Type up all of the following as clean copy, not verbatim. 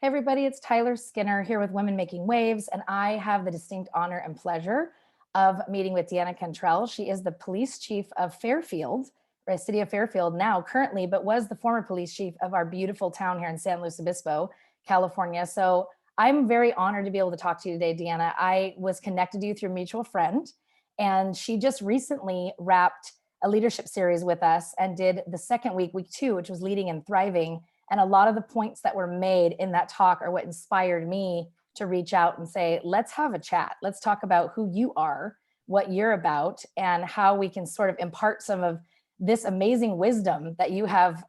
Hey everybody, it's Tyler Skinner here with Women Making Waves, and I have the distinct honor and pleasure of meeting with Deanna Cantrell. She is the police chief of Fairfield, or city of Fairfield now currently, but was the former police chief of our beautiful town here in San Luis Obispo, California. So I'm very honored to be able to talk to you today, Deanna. I was connected to you through a mutual friend, and she just recently wrapped a leadership series with us and did the second week, week 2, which was leading and thriving. And a lot of the points that were made in that talk are what inspired me to reach out and say, let's have a chat. Let's talk about who you are, what you're about, and how we can sort of impart some of this amazing wisdom that you have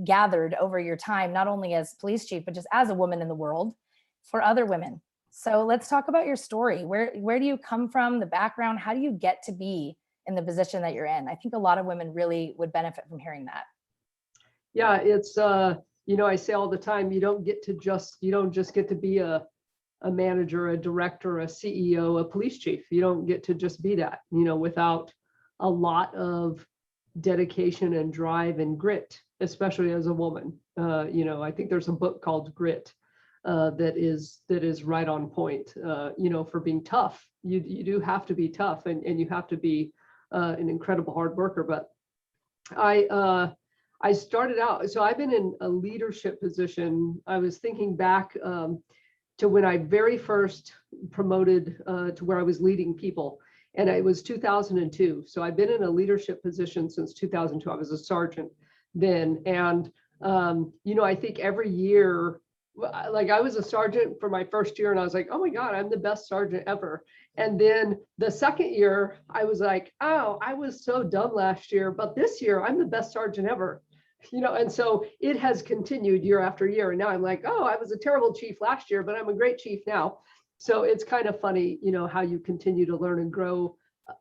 gathered over your time, not only as police chief, but just as a woman in the world for other women. So let's talk about your story. Where do you come from, the background? How do you get to be in the position that you're in? I think a lot of women really would benefit from hearing that. Yeah, it's I say all the time, you don't just get to be a manager, a director, a CEO, a police chief. You don't get to just be that, without a lot of dedication and drive and grit, especially as a woman. I think there's a book called Grit that is right on point, for being tough. You do have to be tough, and you have to be an incredible hard worker. But I started out, so I've been in a leadership position. I was thinking back to when I very first promoted to where I was leading people, and it was 2002. So I've been in a leadership position since 2002. I was a sergeant then, and I think every year, like I was a sergeant for my first year, and I was like, oh my God, I'm the best sergeant ever. And then the second year, I was like, oh, I was so dumb last year, but this year I'm the best sergeant ever. And so it has continued year after year. And now I'm like, oh, I was a terrible chief last year, but I'm a great chief now. So it's kind of funny, how you continue to learn and grow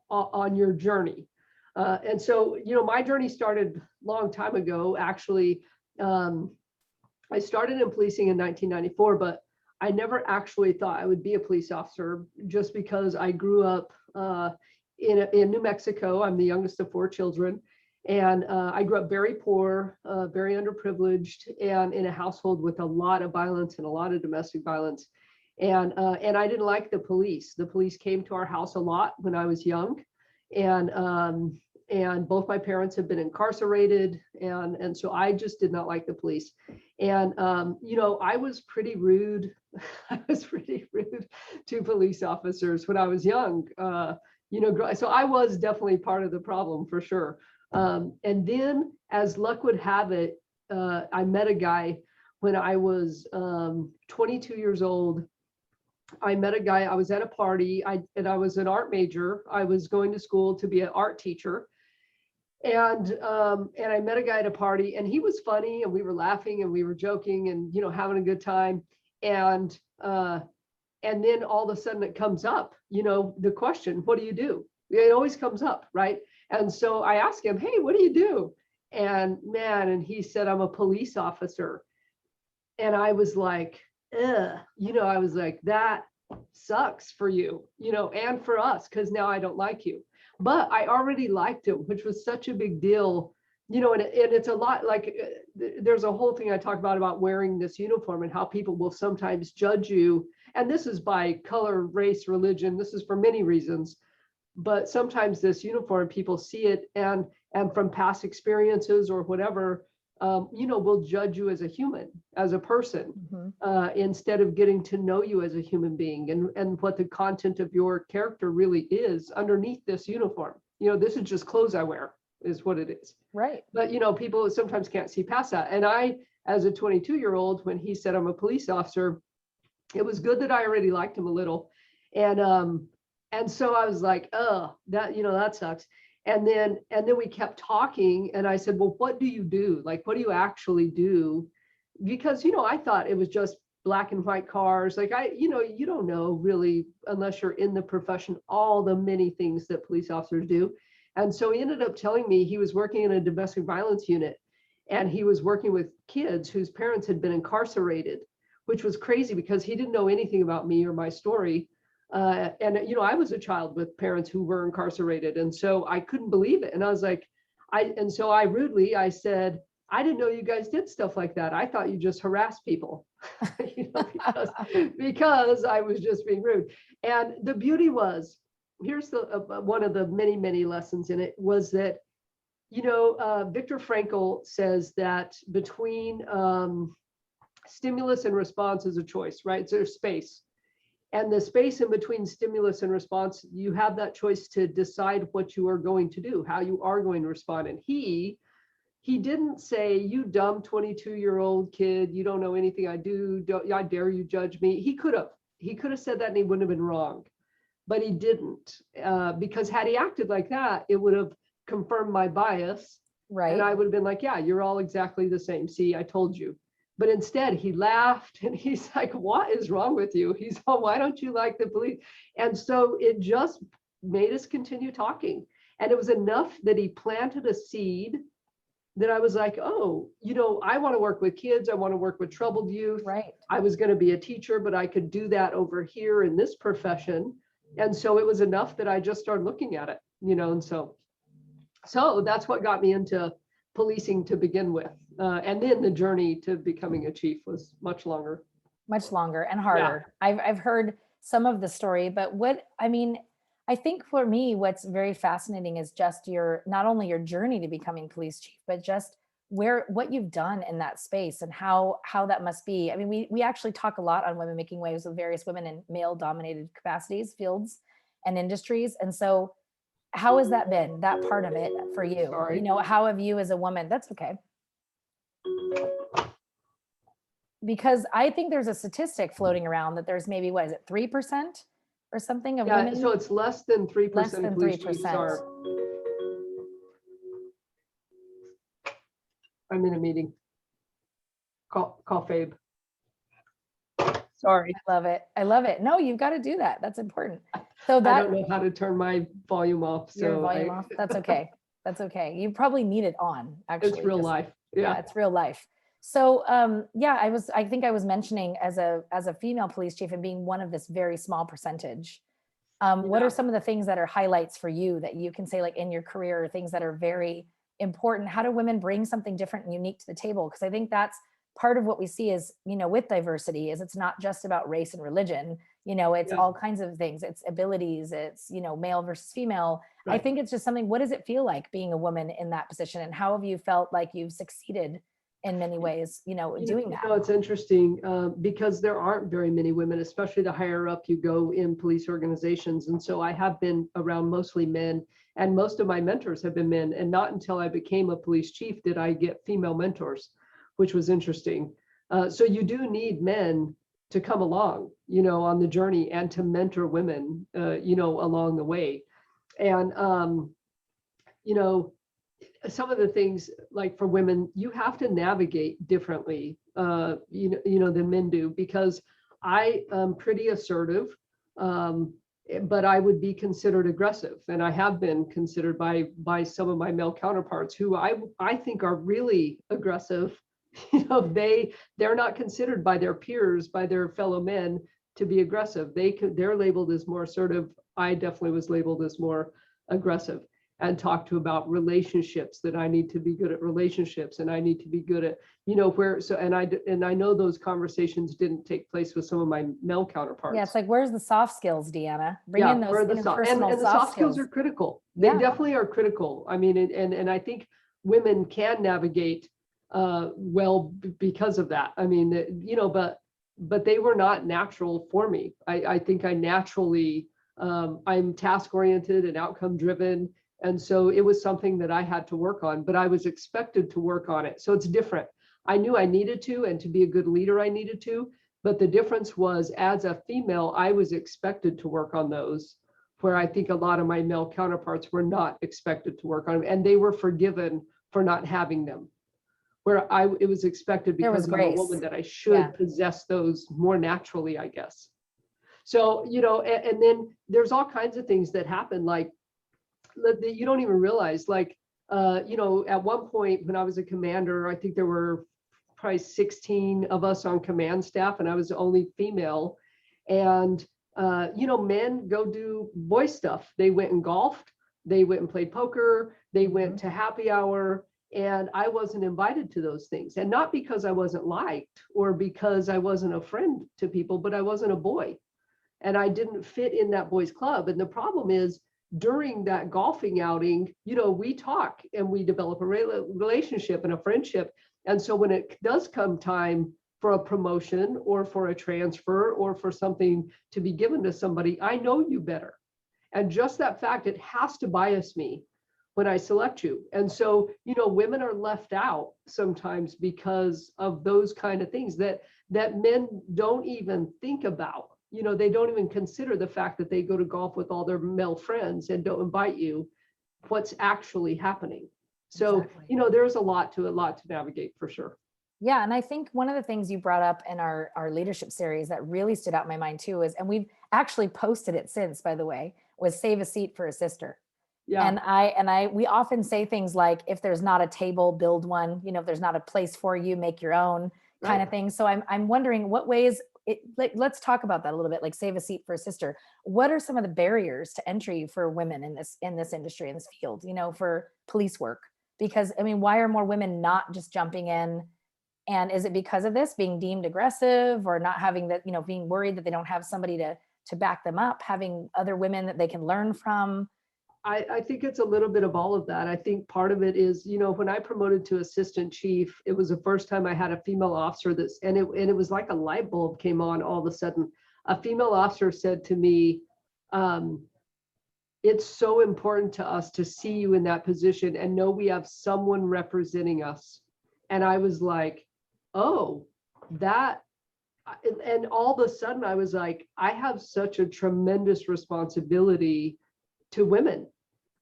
on your journey. And so, my journey started a long time ago. Actually, I started in policing in 1994, but I never actually thought I would be a police officer, just because I grew up in New Mexico. I'm the youngest of 4 children. And I grew up very poor, very underprivileged, and in a household with a lot of violence and a lot of domestic violence. And I didn't like the police. The police came to our house a lot when I was young, and both my parents had been incarcerated, and so I just did not like the police. And I was pretty rude. I was pretty rude to police officers when I was young. So I was definitely part of the problem for sure. And then, as luck would have it, I met a guy when I was 22 years old. I met a guy. I was at a party, and I was an art major. I was going to school to be an art teacher. And I met a guy at a party, and he was funny, and we were laughing and we were joking and, having a good time. And then all of a sudden it comes up, the question, what do you do? It always comes up, right? And so I asked him, hey, what do you do? And he said, I'm a police officer. And I was like, I was like, that sucks for you, and for us, because now I don't like you. But I already liked him, which was such a big deal, and it's a lot like, there's a whole thing I talk about wearing this uniform and how people will sometimes judge you. And this is by color, race, religion. This is for many reasons. But sometimes this uniform, people see it, and from past experiences or whatever, will judge you as a human, as a person, instead of getting to know you as a human being and what the content of your character really is underneath this uniform. This is just clothes I wear, is what it is. Right. But, people sometimes can't see past that. And I, as a 22-year-old, when he said I'm a police officer, it was good that I already liked him a little. And so I was like, oh, that sucks. And then we kept talking, and I said, well, what do you do? Like, what do you actually do? Because, I thought it was just black and white cars. Like, you don't know really, unless you're in the profession, all the many things that police officers do. And so he ended up telling me he was working in a domestic violence unit, and he was working with kids whose parents had been incarcerated, which was crazy because he didn't know anything about me or my story. And I was a child with parents who were incarcerated, and so I couldn't believe it. And I was like, so I rudely said, I didn't know you guys did stuff like that. I thought you just harassed people, because I was just being rude. And the beauty was, here's the one of the many, many lessons in it was that, Viktor Frankl says that between stimulus and response is a choice, right? So there's space. And the space in between stimulus and response, you have that choice to decide what you are going to do, how you are going to respond. And he didn't say, you dumb 22-year-old kid, you don't know anything I do, I dare you judge me. He could have said that and he wouldn't have been wrong, but he didn't, because had he acted like that, it would have confirmed my bias. Right. And I would have been like, yeah, you're all exactly the same. See, I told you. But instead he laughed and he's like, what is wrong with you? He's, oh, why don't you like the police? And so it just made us continue talking. And it was enough that he planted a seed that I was like, oh, I want to work with kids. I want to work with troubled youth. Right. I was going to be a teacher, but I could do that over here in this profession. And so it was enough that I just started looking at it, and so that's what got me into policing to begin with. And then the journey to becoming a chief was much longer And harder. Yeah. I've heard some of the story, but I think for me, what's very fascinating is just not only your journey to becoming police chief, but just what you've done in that space and how that must be. I mean, we actually talk a lot on Women Making Waves with various women in male dominated capacities, fields and industries. And so how has that been, that part of it for you? Sorry. How have you as a woman, that's okay. Because I think there's a statistic floating around that there's maybe, 3% or something of women? So it's less than 3%. Less than 3%. I'm in a meeting. Call Fabe. Sorry. I love it. No, you've got to do that. That's important. So I don't know how to turn my volume off. Your volume off. That's okay. That's okay. You probably need it on, actually. It's real life. Yeah, it's real life. So I think I was mentioning as a female police chief and being one of this very small percentage. What are some of the things that are highlights for you that you can say, like in your career, things that are very important? How do women bring something different and unique to the table? Because I think that's part of what we see is, with diversity is it's not just about race and religion, it's all kinds of things. It's abilities, it's, male versus female. Right. I think it's just something, what does it feel like being a woman in that position? And how have you felt like you've succeeded in many ways, doing that? It's interesting because there aren't very many women, especially the higher up you go in police organizations. And so I have been around mostly men, and most of my mentors have been men. And not until I became a police chief did I get female mentors, which was interesting. So you do need men to come along, on the journey and to mentor women, along the way. And, some of the things, like for women, you have to navigate differently, than men do, because I am pretty assertive, but I would be considered aggressive, and I have been considered by some of my male counterparts who I think are really aggressive. They're not considered by their peers, by their fellow men, to be aggressive. They're labeled as more assertive. I definitely was labeled as more aggressive, and talked to about relationships, that I need to be good at relationships, and I need to be good at, and I know those conversations didn't take place with some of my male counterparts. Yeah, it's like, where's the soft skills, Deanna? Bring in those interpersonal and the soft skills are critical. They definitely are critical. I mean, and I think women can navigate well because of that. I mean, but they were not natural for me. I think I naturally, I'm task oriented and outcome driven. And so it was something that I had to work on, but I was expected to work on it. So it's different. I knew I needed to, and to be a good leader, I needed to. But the difference was, as a female, I was expected to work on those, where I think a lot of my male counterparts were not expected to work on them, and they were forgiven for not having them. Where it was expected because I'm a woman that I should possess those more naturally, I guess. So, and then there's all kinds of things that happen, like, that you don't even realize, like, at one point when I was a commander, I think there were probably 16 of us on command staff, and I was the only female. And, men go do boy stuff. They went and golfed, they went and played poker, they went to happy hour. And I wasn't invited to those things. And not because I wasn't liked or because I wasn't a friend to people, but I wasn't a boy. And I didn't fit in that boys' club. And the problem is, during that golfing outing, we talk and we develop a relationship and a friendship. And so when it does come time for a promotion or for a transfer or for something to be given to somebody, I know you better. And just that fact, it has to bias me when I select you. And so, women are left out sometimes because of those kind of things that men don't even think about. They don't even consider the fact that they go to golf with all their male friends and don't invite you, what's actually happening. So, Exactly. there's a lot to navigate for sure. Yeah. And I think one of the things you brought up in our leadership series that really stood out in my mind too is, and we've actually posted it since, by the way, was save a seat for a sister. Yeah. And we often say things like, if there's not a table, build one, if there's not a place for you, make your own kind of thing. So I'm wondering what ways let's talk about that a little bit, like save a seat for a sister. What are some of the barriers to entry for women in this industry, in this field, for police work? Because why are more women not just jumping in? And is it because of this being deemed aggressive, or not having that, being worried that they don't have somebody to back them up, having other women that they can learn from? I think it's a little bit of all of that. I think part of it is, when I promoted to assistant chief, it was the first time I had a female officer and it was like a light bulb came on all of a sudden. A female officer said to me, it's so important to us to see you in that position and know we have someone representing us. And I was like, oh, and all of a sudden I was like, I have such a tremendous responsibility to women,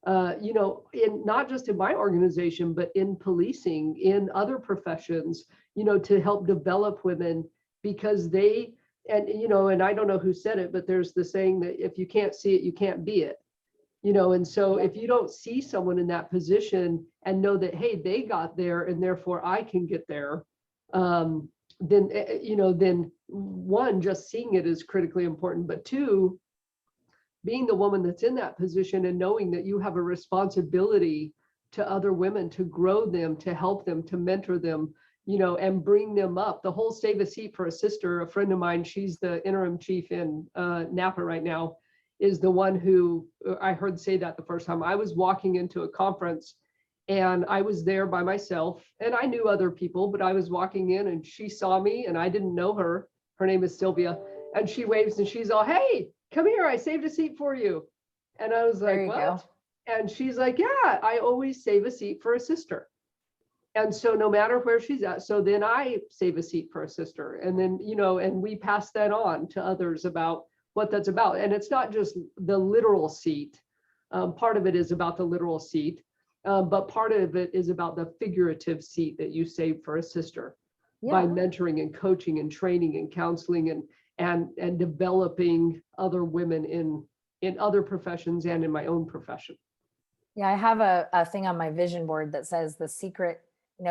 in not just in my organization, but in policing, in other professions, to help develop women, because and I don't know who said it, but there's the saying that if you can't see it, you can't be it, and so if you don't see someone in that position and know that, hey, they got there and therefore I can get there, then one, just seeing it is critically important, but two, being the woman that's in that position and knowing that you have a responsibility to other women, to grow them, to help them, to mentor them, and bring them up. The whole save a seat for a sister, a friend of mine, she's the interim chief in Napa right now, is the one who I heard say that the first time. I was walking into a conference and I was there by myself and I knew other people, but I was walking in and she saw me and I didn't know her. Her name is Sylvia. And she waves and she's all, hey, come here, I saved a seat for you. And I was like, what? Go. And she's like, yeah, I always save a seat for a sister. And so no matter where she's at, so then I save a seat for a sister. And then, and we pass that on to others about what that's about. And it's not just the literal seat. Part of it is about the literal seat, but part of it is about the figurative seat that you save for a sister, by mentoring and coaching and training and counseling and developing other women in other professions and in my own profession. Yeah, I have a thing on my vision board that says the secret,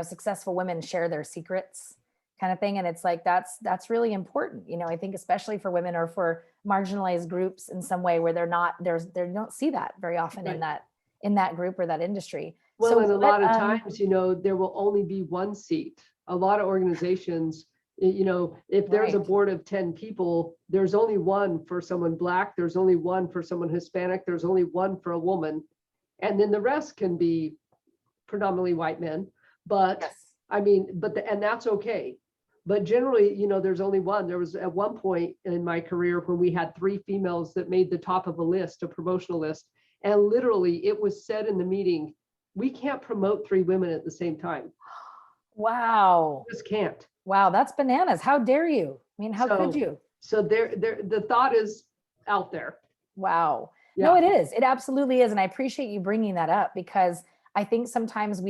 successful women share their secrets kind of thing. And it's like, that's really important. I think especially for women or for marginalized groups in some way where they don't see that very often in that group or that industry. Well, and a lot of times, there will only be one seat. A lot of organizations, if there's a board of 10 people, there's only one for someone Black, there's only one for someone Hispanic, there's only one for a woman. And then the rest can be predominantly white men. But and that's okay. But generally, there's only one. There was at one point in my career when we had 3 females that made the top of a promotional list. And literally it was said in the meeting, we can't promote 3 women at the same time. Wow. Just can't. Wow, that's bananas. How dare you? How could you? So the thought is out there. Wow. Yeah. No, it is. It absolutely is. And I appreciate you bringing that up, because I think sometimes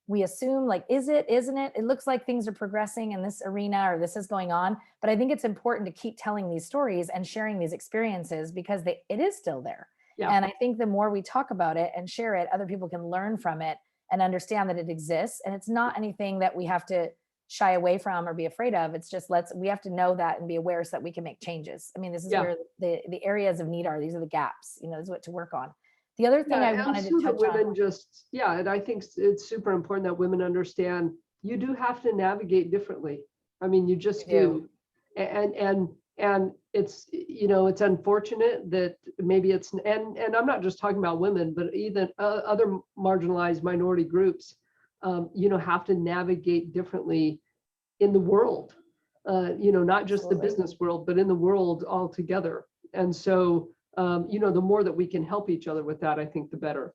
we assume like, is it, isn't it? It looks like things are progressing in this arena or this is going on. But I think it's important to keep telling these stories and sharing these experiences, because it is still there. Yeah. And I think the more we talk about it and share it, other people can learn from it and understand that it exists. And it's not anything that we have to shy away from or be afraid of. It's just we have to know that and be aware so that we can make changes. This is where the areas of need are. These are the gaps, this is what to work on. The other thing Yeah, I and wanted so to that touch on. women just, yeah, and I think it's super important that women understand you do have to navigate differently. I mean, you just You do. do. And it's, you know, it's unfortunate that maybe it's, and I'm not just talking about women, but even other marginalized minority groups, you know, have to navigate differently in the world. You know, not just the Absolutely. business world, but in the world altogether. And so, you know, the more that we can help each other with that, I think the better.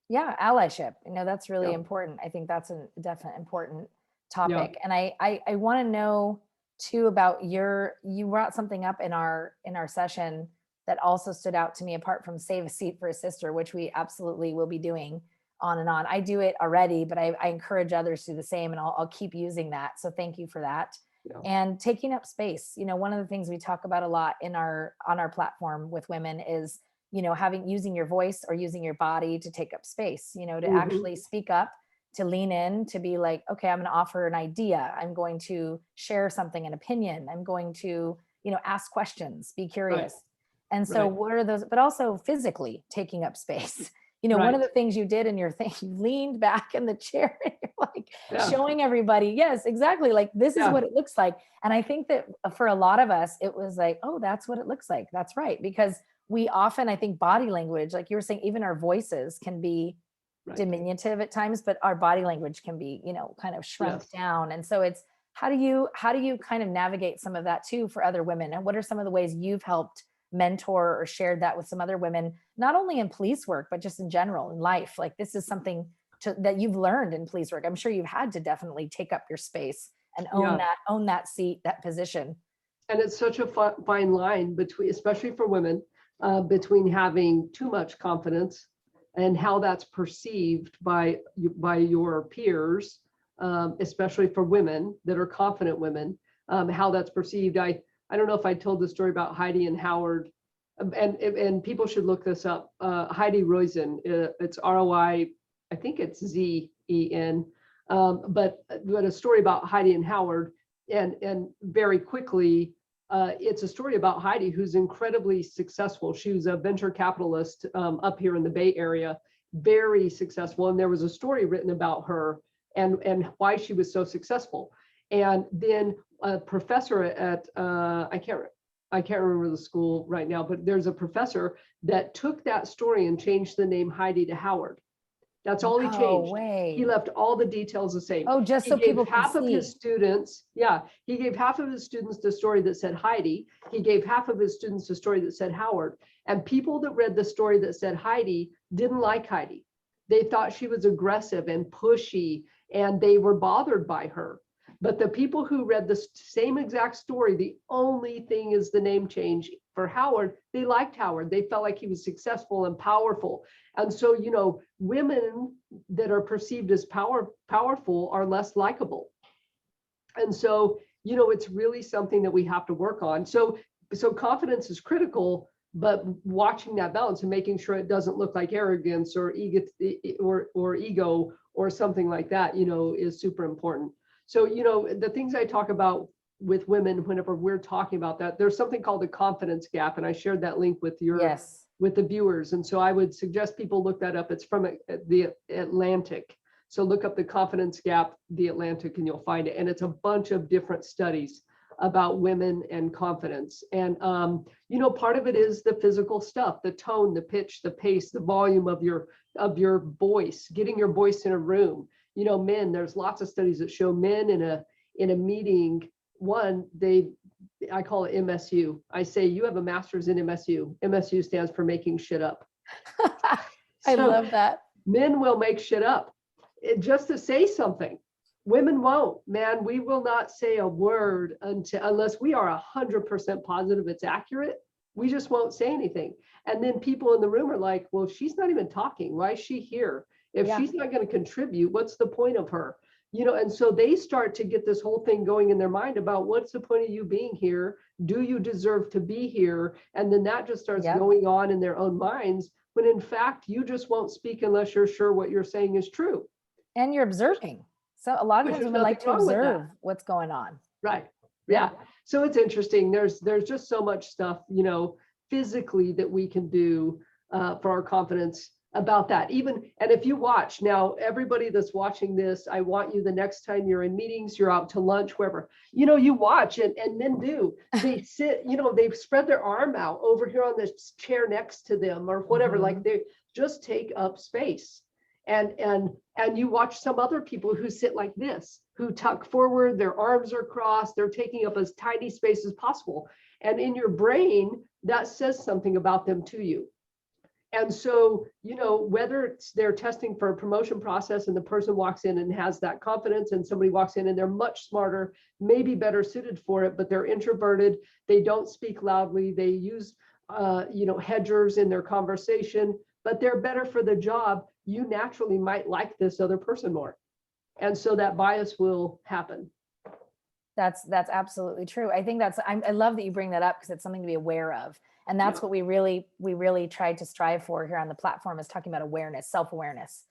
Yeah, allyship. You know, that's really Yeah. important. I think that's a definite important Yeah. topic. And I want to know too about you brought something up in our session that also stood out to me, apart from save a seat for a sister, which we absolutely will be doing on and on. I do it already, but I encourage others to do the same, and I'll keep using that. So thank you for that. Yeah. And taking up space. You know, one of the things we talk about a lot in on our platform with women is, you know, using your voice or using your body to take up space, you know, to Mhm. actually speak up, to lean in, to be like, okay, I'm going to offer an idea. I'm going to share something, an opinion. I'm going to, you know, ask questions, be curious. And so Right. what are those, but also physically taking up space. You know, one of Right. the things you did in your thing, you leaned back in the chair and you're like Yeah. showing everybody, yes, exactly. Like, this is Yeah. what it looks like. And I think that for a lot of us, it was like, oh, that's what it looks like. That's right. Because we often, I think body language, like you were saying, even our voices can be Right. diminutive at times, but our body language can be, you know, kind of shrunk Yes. down. And so it's, how do you kind of navigate some of that too for other women? And what are some of the ways you've helped mentor or shared that with some other women, not only in police work, but just in general in life? Like, this is something that you've learned in police work. I'm sure you've had to definitely take up your space and Yeah. own that seat, that position. And it's such a fine line between, especially for women, between having too much confidence and how that's perceived by your peers, especially for women that are confident women, how that's perceived. I don't know if I told the story about Heidi and Howard, and people should look this up. Heidi Roizen, it's ROI, I think it's ZEN, but a story about Heidi and Howard, and very quickly, it's a story about Heidi, who's incredibly successful. She was a venture capitalist up here in the Bay Area, very successful. And there was a story written about her and why she was so successful. And then a professor at I can't remember the school right now, but there's a professor that took that story and changed the name Heidi to Howard. That's all he No changed. way. He left all the details the same. Oh, just He so gave people can half of his see. students, yeah, he gave half of his students the story that said Heidi. He gave half of his students the story that said Howard. And people that read the story that said Heidi didn't like Heidi. They thought she was aggressive and pushy, and they were bothered by her. But the people who read the same exact story, the only thing is the name change for Howard, they liked Howard. They felt like he was successful and powerful. And so, you know, women that are perceived as powerful are less likable. And so, you know, it's really something that we have to work on. So confidence is critical, but watching that balance and making sure it doesn't look like arrogance or ego or something like that, you know, is super important. So, you know, the things I talk about with women, whenever we're talking about that, there's something called the confidence gap. And I shared that link with Yes. with the viewers. And so I would suggest people look that up. It's from the Atlantic. So look up the confidence gap, the Atlantic, and you'll find it. And it's a bunch of different studies about women and confidence. And, you know, part of it is the physical stuff, the tone, the pitch, the pace, the volume of your voice, getting your voice in a room. You know, men, there's lots of studies that show men in a meeting, I call it MSU. I say, you have a master's in MSU. MSU stands for making shit up. I love that. Men will make shit up just to say something. Women won't, man. We will not say a word unless we are 100% positive it's accurate. We just won't say anything. And then people in the room are like, well, she's not even talking. Why is she here? If she's not going to contribute, what's the point of her? You know, and so they start to get this whole thing going in their mind about what's the point of you being here? Do you deserve to be here? And then that just starts going on in their own minds, when in fact, you just won't speak unless you're sure what you're saying is true. And you're observing. So a lot of times women like to observe what's going on. Right. Yeah. So it's interesting. There's just so much stuff, you know, physically that we can do for our confidence about that. Even, and if you watch now, everybody that's watching this, I want you the next time you're in meetings, you're out to lunch, wherever, you watch, and men do, they sit, they've spread their arm out over here on this chair next to them or whatever, like they just take up space. And you watch some other people who sit like this, who tuck forward, their arms are crossed, they're taking up as tiny space as possible. And in your brain, that says something about them to you. And so, whether it's they're testing for a promotion process and the person walks in and has that confidence, and somebody walks in and they're much smarter, maybe better suited for it, but they're introverted, they don't speak loudly, they use, hedgers in their conversation, but they're better for the job, you naturally might like this other person more. And so that bias will happen. That's absolutely true. I think I love that you bring that up, because it's something to be aware of. And that's what we really tried to strive for here on the platform, is talking about awareness, self-awareness.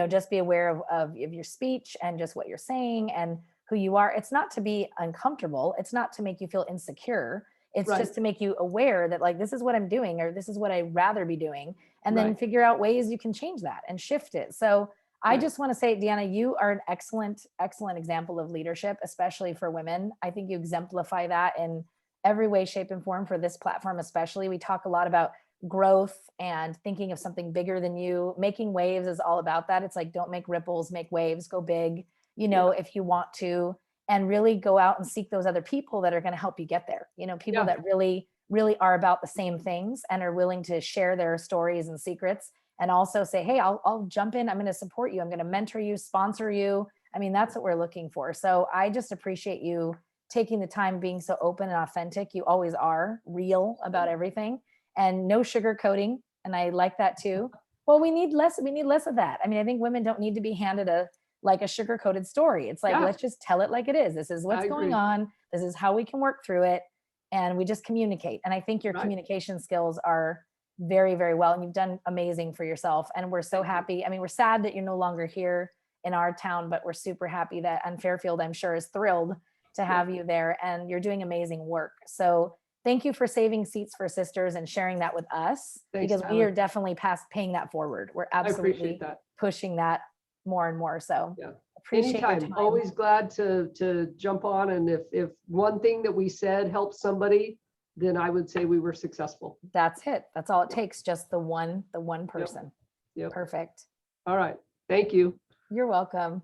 Just be aware of your speech and just what you're saying and who you are. It's not to be uncomfortable. It's not to make you feel insecure. It's just to make you aware that, like, this is what I'm doing, or this is what I'd rather be doing. And then figure out ways you can change that and shift it. So I just want to say, Deanna, you are an excellent example of leadership, especially for women. I think you exemplify that in every way, shape, and form for this platform. Especially, we talk a lot about growth and thinking of something bigger than you. Making waves is all about that. It's like, don't make ripples, make waves, go big, if you want to, and really go out and seek those other people that are going to help you get there. People that really are about the same things and are willing to share their stories and secrets, and also say, hey, I'll jump in. I'm going to support you. I'm going to mentor you, sponsor you. I mean, that's what we're looking for. So I just appreciate you taking the time, being so open and authentic. You always are real about everything, and no sugarcoating. And I like that too. Well, we need less of that. I mean, I think women don't need to be handed a sugar-coated story. It's like, let's just tell it like it is. This is what's going on. This is how we can work through it. And we just communicate. And I think your communication skills are very, very well. And you've done amazing for yourself. And we're so happy. I mean, we're sad that you're no longer here in our town, but we're super happy that, and Fairfield, I'm sure, is thrilled to have you there, and you're doing amazing work. So thank you for saving seats for sisters and sharing that with us. Thanks, because we are definitely paying that forward. We're absolutely pushing that more and more. So appreciate your time. Always glad to jump on. And if one thing that we said helps somebody, then I would say we were successful. That's it. That's all it takes. Just the one person. Yep. Perfect. All right. Thank you. You're welcome.